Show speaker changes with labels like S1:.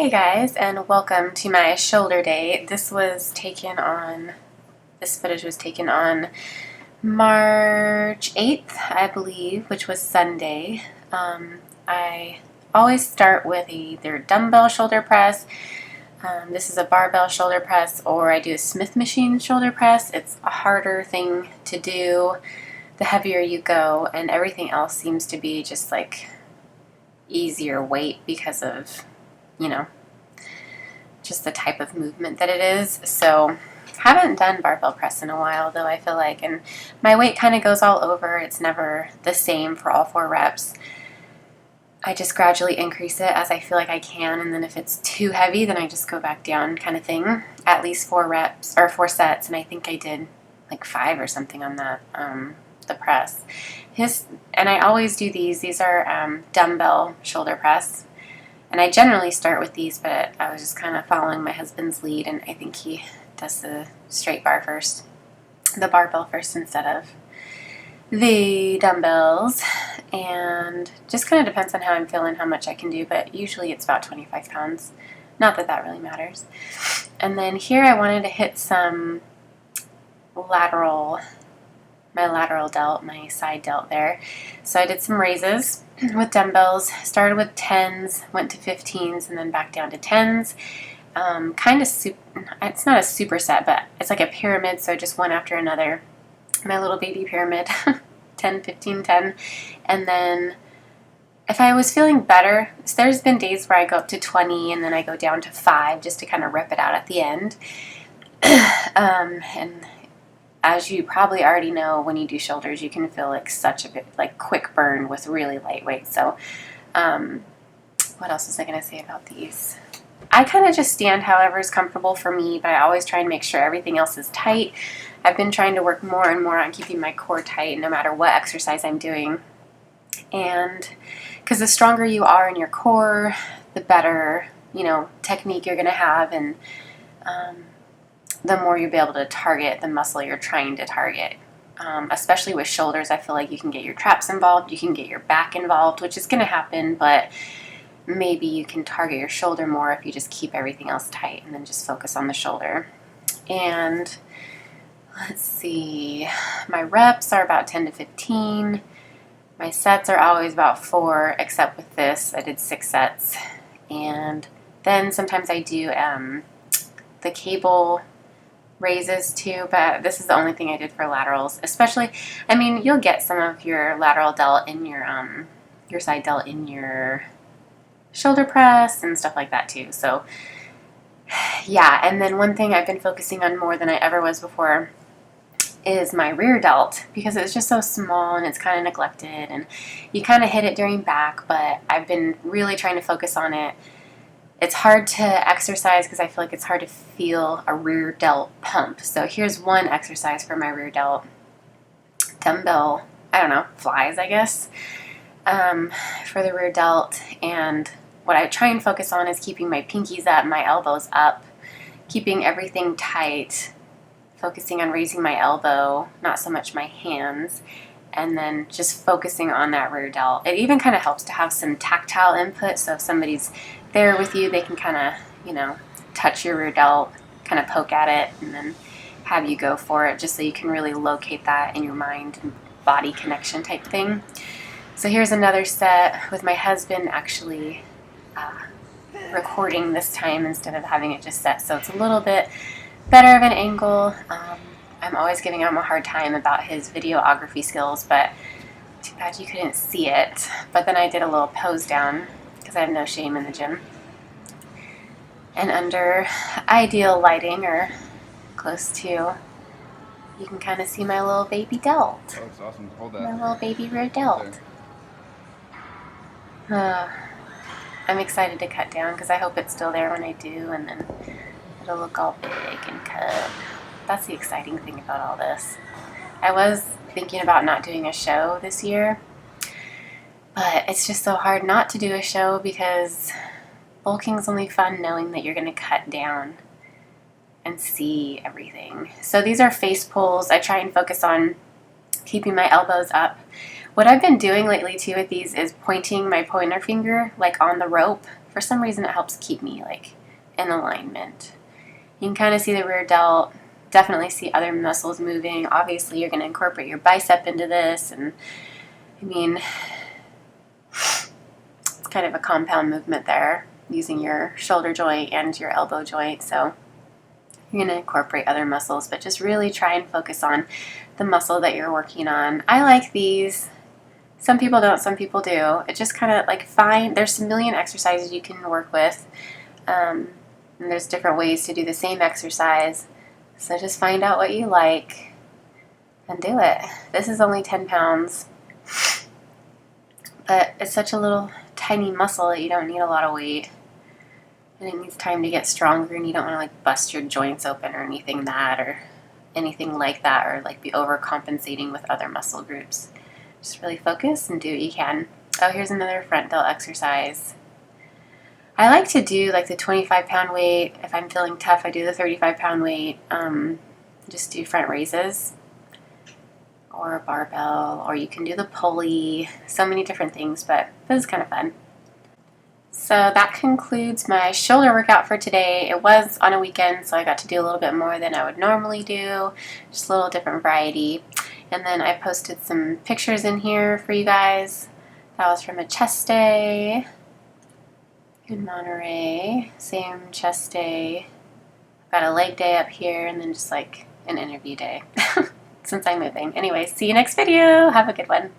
S1: Hey guys, and welcome to my shoulder day. This footage was taken on March 8th, I believe, which was Sunday. I always start with either dumbbell shoulder press, this is a barbell shoulder press, or I do a Smith machine shoulder press. It's a harder thing to do the heavier you go, and everything else seems to be just like easier weight because of, just the type of movement that it is. So haven't done barbell press in a while though, I feel like, and my weight kind of goes all over. It's never the same for all 4 reps. I just gradually increase it as I feel like I can, and then if it's too heavy, then I just go back down kind of thing. At least 4 reps or 4 sets, and I think I did like 5 or something on that, the press. And I always do these. These are dumbbell shoulder press. And I generally start with these, but I was just kind of following my husband's lead, and I think he does the straight bar first, the barbell first instead of the dumbbells. And just kind of depends on how I'm feeling, how much I can do, but usually it's about 25 pounds. Not that that really matters. And then here I wanted to hit some lateral, my lateral delt, my side delt there. So I did some raises with dumbbells. Started with 10s, went to 15s, and then back down to 10s. It's not a superset, but it's like a pyramid, so just one after another. My little baby pyramid, 10, 15, 10. And then if I was feeling better, so there's been days where I go up to 20 and then I go down to 5 just to kind of rip it out at the end. And as you probably already know, when you do shoulders, you can feel like such a bit like quick burn with really lightweight. So what else was I going to say about these? I kind of just stand however is comfortable for me, but I always try and make sure everything else is tight. I've been trying to work more and more on keeping my core tight no matter what exercise I'm doing. And because the stronger you are in your core, the better, technique you're going to have, and the more you'll be able to target the muscle you're trying to target. Especially with shoulders, I feel like you can get your traps involved, you can get your back involved, which is going to happen, but maybe you can target your shoulder more if you just keep everything else tight and then just focus on the shoulder. And let's see, my reps are about 10 to 15. My sets are always about 4, except with this, I did 6 sets. And then sometimes I do the cable raises too, but this is the only thing I did for laterals. Especially, you'll get some of your lateral delt in your side delt in your shoulder press and stuff like that too. So yeah, and then one thing I've been focusing on more than I ever was before is my rear delt, because it's just so small and it's kind of neglected, and you kind of hit it during back, but I've been really trying to focus on it. It's hard to exercise because I feel like it's hard to feel a rear delt pump. So here's one exercise for my rear delt. Dumbbell, flies, I guess, for the rear delt. And what I try and focus on is keeping my pinkies up, my elbows up, keeping everything tight, focusing on raising my elbow, not so much my hands, and then just focusing on that rear delt. It even kind of helps to have some tactile input, so if somebody's there with you, they can kind of, touch your rear delt, kind of poke at it, and then have you go for it, just so you can really locate that in your mind and body connection type thing. So here's another set with my husband actually recording this time instead of having it just set, so it's a little bit better of an angle. I'm always giving him a hard time about his videography skills, but too bad you couldn't see it. But then I did a little pose down because I have no shame in the gym. And under ideal lighting, or close to, you can kind of see my little baby delt.
S2: That looks awesome. Hold that.
S1: My little baby rear delt. I'm excited to cut down because I hope it's still there when I do, and then it'll look all big and cut. That's the exciting thing about all this. I was thinking about not doing a show this year, but it's just so hard not to do a show because bulking's only fun knowing that you're going to cut down and see everything. So these are face pulls. I try and focus on keeping my elbows up. What I've been doing lately too with these is pointing my pointer finger like on the rope for some reason it helps keep me like in alignment. You can kind of see the rear delt, definitely see other muscles moving. Obviously you're going to incorporate your bicep into this, and I mean, it's kind of a compound movement there, using your shoulder joint and your elbow joint. So you're going to incorporate other muscles, but just really try and focus on the muscle that you're working on. I like these. Some people don't, some people do. It just kind of like there's a million exercises you can work with. And there's different ways to do the same exercise. So just find out what you like and do it. This is only 10 pounds. But it's such a little tiny muscle that you don't need a lot of weight. And it needs time to get stronger, and you don't want to like bust your joints open or anything like that, or like be overcompensating with other muscle groups. Just really focus and do what you can. Oh, here's another front delt exercise. I like to do like the 25-pound weight. If I'm feeling tough, I do the 35-pound weight. Just do front raises or a barbell, or you can do the pulley. So many different things, but this is kind of fun. So that concludes my shoulder workout for today. It was on a weekend, so I got to do a little bit more than I would normally do. Just a little different variety. And then I posted some pictures in here for you guys. That was from a chest day in Monterey. Same chest day. Got a leg day up here, and then just like an interview day since I'm moving. Anyway, see you next video. Have a good one.